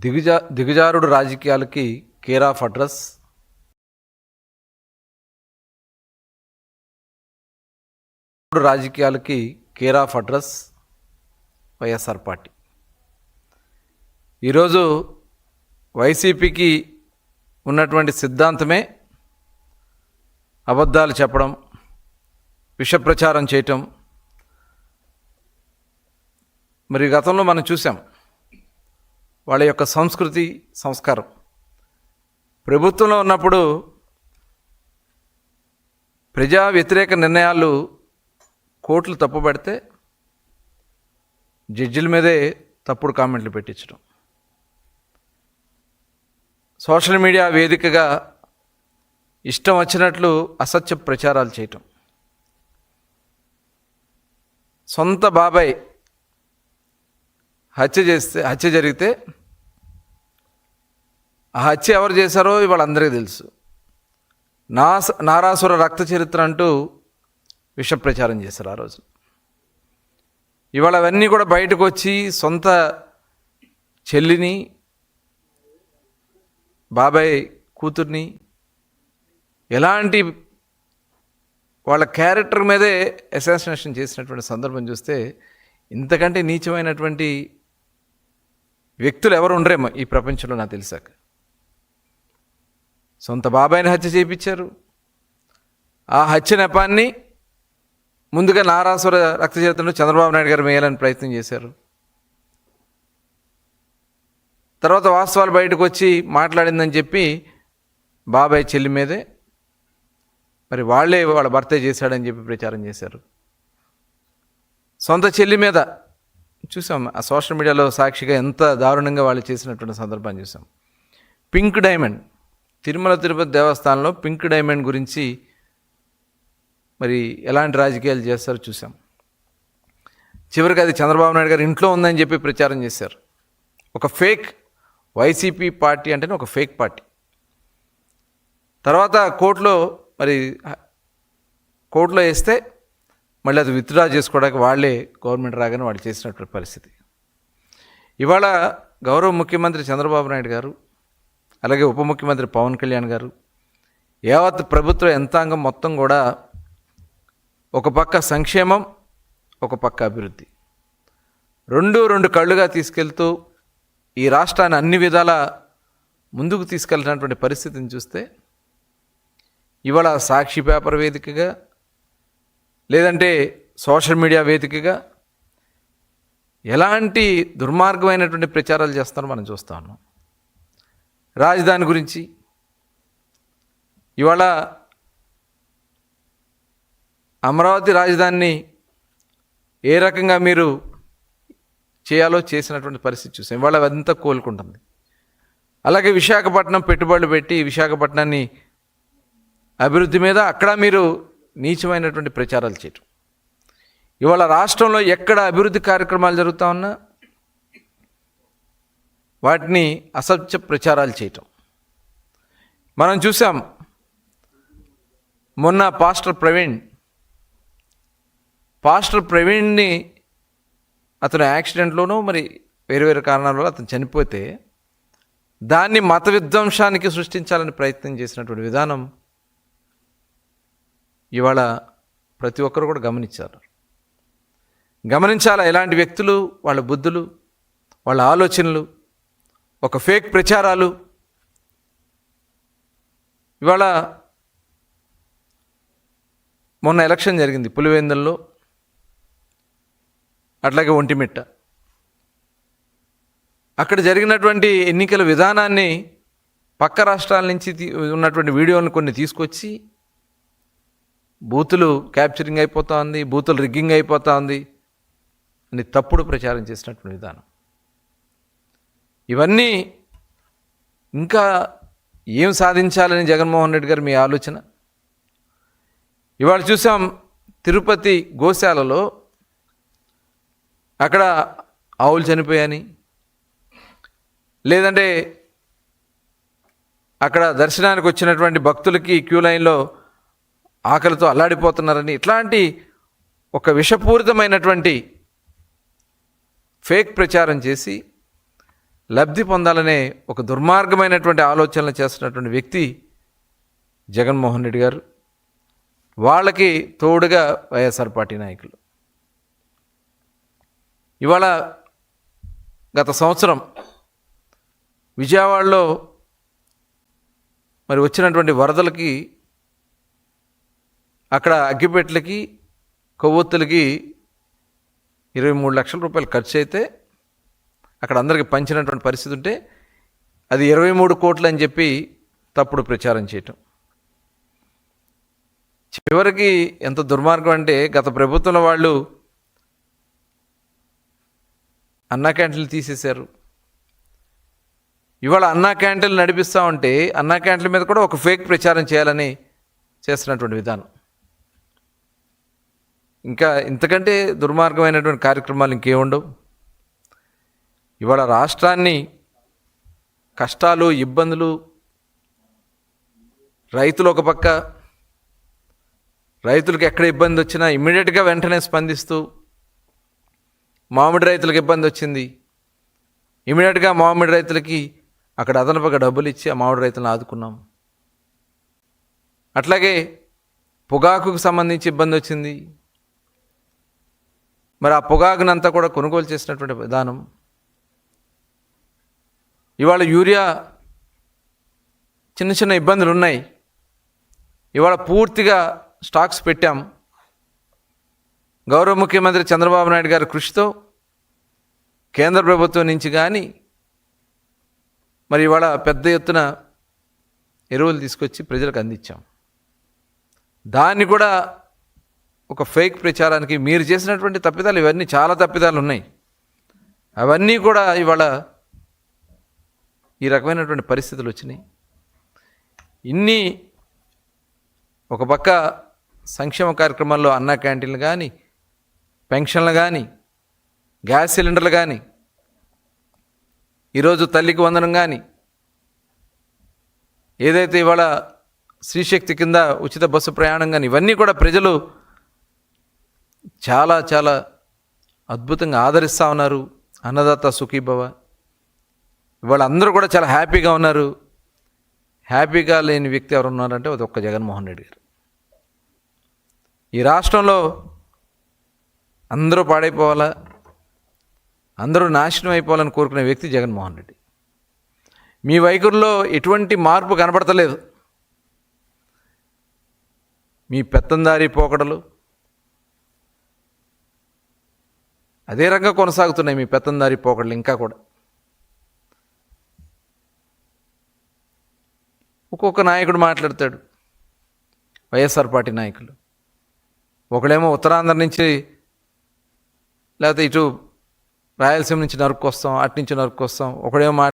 దిగజారుడు రాజకీయాలకి care of address YSR party. ఈరోజు వైసీపీకి ఉన్నటువంటి సిద్ధాంతమే అబద్ధాలు చెప్పడం, విష ప్రచారం చేయటం. మరి గతంలో మనం చూసాం వాళ్ళ యొక్క సంస్కృతి సంస్కారం. ప్రభుత్వంలో ఉన్నప్పుడు ప్రజా వ్యతిరేక నిర్ణయాలు కోర్టులు తప్పుపడితే జడ్జిల మీదే తప్పుడు కామెంట్లు పెట్టించడం, సోషల్ మీడియా వేదికగా ఇష్టం వచ్చినట్లు అసత్య ప్రచారాలు చేయటం, సొంత బాబాయ్ హత్య జరిగితే ఆ హత్య ఎవరు చేశారో ఇవాళ అందరికీ తెలుసు. నారాసుర రక్త చరిత్ర అంటూ విష ప్రచారం చేశారు ఆ రోజు. ఇవాళ అవన్నీ కూడా బయటకు వచ్చి సొంత చెల్లిని, బాబాయ్ కూతుర్ని ఎలాంటి వాళ్ళ క్యారెక్టర్ మీదే అసాసినేషన్ చేసినటువంటి సందర్భం చూస్తే ఇంతకంటే నీచమైనటువంటి వ్యక్తులు ఎవరు ఉండరేమో ఈ ప్రపంచంలో నాకు తెలిసాక. సొంత బాబాయిని హత్య చేయించారు. ఆ హత్య నెపాన్ని ముందుగా నారాసుర రక్త చరిత్రలో చంద్రబాబు నాయుడు గారు వేయాలని ప్రయత్నం చేశారు. తర్వాత వాస్తవాలు బయటకు వచ్చి మాట్లాడిందని చెప్పి బాబాయ్ చెల్లి మీదే మరి వాళ్ళ భర్తే చేశాడని చెప్పి ప్రచారం చేశారు. సొంత చెల్లి మీద చూసాం ఆ సోషల్ మీడియాలో సాక్షిగా ఎంత దారుణంగా వాళ్ళు చేసినటువంటి సందర్భాన్ని చూసాం. పింక్ డైమండ్, తిరుమల తిరుపతి దేవస్థానంలో పింక్ డైమండ్ గురించి మరి ఎలాంటి రాజకీయాలు చేస్తారో చూసాం. చివరికి అది చంద్రబాబు నాయుడు గారు ఇంట్లో ఉందని చెప్పి ప్రచారం చేశారు. ఒక ఫేక్ వైసీపీ పార్టీ అంటేనే ఒక ఫేక్ పార్టీ. తర్వాత కోర్టులో వేస్తే మళ్ళీ అది విత్డ్రా చేసుకోవడానికి వాళ్ళే గవర్నమెంట్ రాగానే వాళ్ళు చేసినటువంటి పరిస్థితి. ఇవాళ గౌరవ ముఖ్యమంత్రి చంద్రబాబు నాయుడు గారు, అలాగే ఉప ముఖ్యమంత్రి పవన్ కళ్యాణ్ గారు, యావత్ ప్రభుత్వ యంత్రాంగం మొత్తం కూడా ఒక పక్క సంక్షేమం, ఒక పక్క అభివృద్ధి, రెండు కళ్ళుగా తీసుకెళ్తూ ఈ రాష్ట్రాన్ని అన్ని విధాల ముందుకు తీసుకెళ్ళినటువంటి పరిస్థితిని చూస్తే ఇవాళ సాక్షి పేపర్ వేదికగా లేదంటే సోషల్ మీడియా వేదికగా ఎలాంటి దుర్మార్గమైనటువంటి ప్రచారాలు చేస్తారో మనం చూస్తూ ఉన్నాం. రాజధాని గురించి ఇవాళ అమరావతి రాజధానిని ఏ రకంగా మీరు చేయాలో చేసినటువంటి పరిస్థితి చూసాం. ఇవాళ అదంతా కోలుకుంటుంది. అలాగే విశాఖపట్నం పెట్టుబడులు పెట్టి విశాఖపట్నాన్ని అభివృద్ధి మీద అక్కడ మీరు నీచమైనటువంటి ప్రచారాలు చేయటం. ఇవాళ రాష్ట్రంలో ఎక్కడ అభివృద్ధి కార్యక్రమాలు జరుగుతూ ఉన్నా వాటిని అసత్య ప్రచారాలు చేయటం మనం చూసాం. మొన్న పాస్టర్ ప్రవీణ్ని అతను యాక్సిడెంట్లోనూ మరి వేరు కారణాల వల్ల అతను చనిపోతే దాన్ని మత విధ్వంసానికి సృష్టించాలని ప్రయత్నం చేసినటువంటి విధానం ఇవాళ ప్రతి ఒక్కరు కూడా గమనించాలా. ఇలాంటి వ్యక్తులు, వాళ్ళ బుద్ధులు, వాళ్ళ ఆలోచనలు, ఒక ఫేక్ ప్రచారాలు. ఇవాళ మొన్న ఎలక్షన్ జరిగింది పులివెందుల్లో, అట్లాగే ఒంటిమిట్ట. అక్కడ జరిగినటువంటి ఎన్నికల విధానాన్ని పక్క రాష్ట్రాల నుంచి ఉన్నటువంటి వీడియోలను కొన్ని తీసుకొచ్చి బూతులు క్యాప్చరింగ్ అయిపోతూ ఉంది, బూతులు రిగ్గింగ్ అయిపోతూ ఉంది అని తప్పుడు ప్రచారం చేసినటువంటి విధానం. ఇవన్నీ ఇంకా ఏం సాధించాలని జగన్మోహన్ రెడ్డి గారు మీ ఆలోచన? ఇవాళ చూసాం తిరుపతి గోశాలలో అక్కడ ఆవులు చనిపోయాయని, లేదంటే అక్కడ దర్శనానికి వచ్చినటువంటి భక్తులకి క్యూ లైన్లో ఆకలితో అల్లాడిపోతున్నారని, ఇట్లాంటి ఒక విషపూరితమైనటువంటి ఫేక్ ప్రచారం చేసి లబ్ధి పొందాలనే ఒక దుర్మార్గమైనటువంటి ఆలోచనలు చేస్తున్నటువంటి వ్యక్తి జగన్మోహన్ రెడ్డి గారు. వాళ్ళకి తోడుగా వైఎస్ఆర్ పార్టీ నాయకులు. ఇవాళ గత సంవత్సరం విజయవాడలో మరి వచ్చినటువంటి వరదలకి అక్కడ అగ్గిపెట్లకి కొవ్వొత్తులకి 23 లక్షల రూపాయలు ఖర్చు అయితే అక్కడ అందరికీ పంచినటువంటి పరిస్థితి ఉంటే అది 23 కోట్లు అని చెప్పి తప్పుడు ప్రచారం చేయటం. చివరికి ఎంత దుర్మార్గం అంటే గత ప్రభుత్వంలో వాళ్ళు అన్నా క్యాంటీన్లు తీసేశారు. ఇవాళ అన్నా క్యాంటీన్లు నడిపిస్తూ ఉంటే అన్నా క్యాంటీన్ల మీద కూడా ఒక ఫేక్ ప్రచారం చేయాలని చేస్తున్నటువంటి విధానం. ఇంకా ఇంతకంటే దుర్మార్గమైనటువంటి కార్యక్రమాలు ఇంకేముండవు. ఇవాళ రాష్ట్రాన్ని కష్టాలు ఇబ్బందులు, రైతులు ఒక పక్క, రైతులకు ఎక్కడ ఇబ్బంది వచ్చినా ఇమ్మీడియట్గా వెంటనే స్పందిస్తూ, మామిడి రైతులకు ఇబ్బంది వచ్చింది ఇమ్మీడియట్గా మామిడి రైతులకి అక్కడ అదనపుగా డబ్బులు ఇచ్చి ఆ మామిడి రైతులను ఆదుకున్నాం. అట్లాగే పొగాకుకు సంబంధించి ఇబ్బంది వచ్చింది, మరి ఆ పొగాకునంతా కూడా కొనుగోలు చేసినటువంటి విధానం. ఇవాళ యూరియా చిన్న చిన్న ఇబ్బందులు ఉన్నాయి, ఇవాళ పూర్తిగా స్టాక్స్ పెట్టాం. గౌరవ ముఖ్యమంత్రి చంద్రబాబు నాయుడు గారి కృషితో కేంద్ర ప్రభుత్వం నుంచి కానీ మరి ఇవాళ పెద్ద ఎత్తున ఎరువులు తీసుకొచ్చి ప్రజలకు అందించాం. దాన్ని కూడా ఒక ఫేక్ ప్రచారానికి మీరు చేసినటువంటి తప్పిదాలు, ఇవన్నీ చాలా తప్పిదాలు ఉన్నాయి, అవన్నీ కూడా ఇవాళ ఈ రకమైనటువంటి పరిస్థితులు వచ్చినాయి. ఇన్ని ఒక పక్క సంక్షేమ కార్యక్రమాల్లో అన్నా క్యాంటీన్లు కానీ, పెన్షన్లు కానీ, గ్యాస్ సిలిండర్లు కానీ, ఈరోజు తల్లికి వందనం కానీ, ఏదైతే ఇవాళ శ్రీశక్తి కింద ఉచిత బస్సు ప్రయాణం కానీ, ఇవన్నీ కూడా ప్రజలు చాలా చాలా అద్భుతంగా ఆదరిస్తూ ఉన్నారు. అన్నదాత సుఖీభవ, ఇవాళ అందరూ కూడా చాలా హ్యాపీగా ఉన్నారు. హ్యాపీగా లేని వ్యక్తి ఎవరు ఉన్నారంటే అది ఒక్క జగన్మోహన్ రెడ్డి గారు. ఈ రాష్ట్రంలో అందరూ పాడైపోవాలా, అందరూ నాశనం అయిపోవాలని కోరుకునే వ్యక్తి జగన్మోహన్ రెడ్డి. మీ వైఖరిలో ఎటువంటి మార్పు కనబడతలేదు. మీ పెత్తందారీ పోకడలు అదే రకంగా కొనసాగుతున్నాయి. మీ పెత్తందారీ పోకడలు ఇంకా కూడా. ఒక్కొక్క నాయకుడు మాట్లాడతాడు, వైఎస్ఆర్ పార్టీ నాయకులు. ఒకడేమో ఉత్తరాంధ్ర నుంచి లేకపోతే ఇటు రాయలసీమ నుంచి నరుక్కొస్తాం, అటు నుంచి నరుక్కొస్తాం. ఒకడేమో